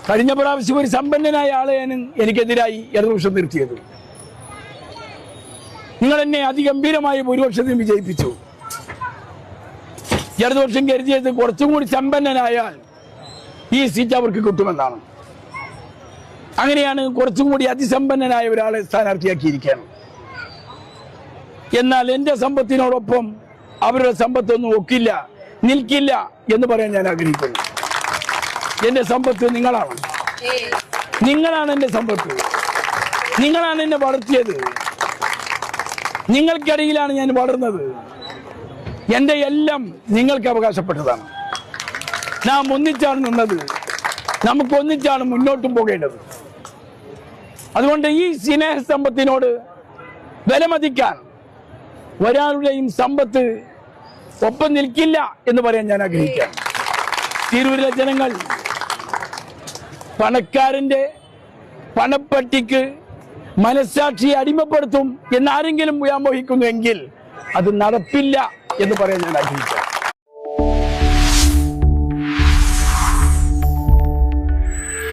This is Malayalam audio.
കഴിഞ്ഞ പ്രാവശ്യം ഒരു സമ്പന്നനായ ആളെയാണ് എനിക്കെതിരായി ഇടതുപക്ഷം നിർത്തിയത്. നിങ്ങൾ എന്നെ അതിഗംഭീരമായ ഭൂരിപക്ഷത്തിൽ വിജയിപ്പിച്ചു. ഇടതുപക്ഷം കരുതിയത് കുറച്ചും കൂടി സമ്പന്നനായാൽ ഈ സീറ്റ് അവർക്ക് കിട്ടുമെന്നാണ്. അങ്ങനെയാണ് കുറച്ചും കൂടി അതിസമ്പന്നനായ ഒരാളെ സ്ഥാനാർത്ഥിയാക്കിയിരിക്കുകയാണ്. എന്നാൽ എൻ്റെ സമ്പത്തിനോടൊപ്പം അവരുടെ സമ്പത്തൊന്നും ഒക്കില്ല, നിൽക്കില്ല എന്ന് പറയാൻ ഞാൻ ആഗ്രഹിക്കുന്നു. എൻ്റെ സമ്പത്ത് നിങ്ങളാണ്. നിങ്ങളാണ് എൻ്റെ സമ്പത്ത്. നിങ്ങളാണ് എന്നെ വളർത്തിയത്. നിങ്ങൾക്കിടയിലാണ് ഞാൻ വളർന്നത്. എൻ്റെ എല്ലാം നിങ്ങൾക്ക് അവകാശപ്പെട്ടതാണ്. നാം ഒന്നിച്ചാണ് നിന്നത്. നമുക്ക് ഒന്നിച്ചാണ് മുന്നോട്ടും പോകേണ്ടത്. അതുകൊണ്ട് ഈ സ്നേഹസമ്പത്തിനോട് വിലമതിക്കാൻ ഒരാളുടെയും സമ്പത്ത് ഒപ്പം നിൽക്കില്ല എന്ന് പറയാൻ ഞാൻ ആഗ്രഹിക്കാം. തിരൂരിലെ ജനങ്ങൾ പണക്കാരന്റെ പണപ്പട്ടിക്ക് മനസ്സാക്ഷിയെ അടിമപ്പെടുത്തും എന്നാരെങ്കിലും വ്യാമോഹിക്കുന്നുവെങ്കിൽ അത് നടപ്പില്ല എന്ന് പറയാൻ ഞാൻ ആഗ്രഹിക്കാം.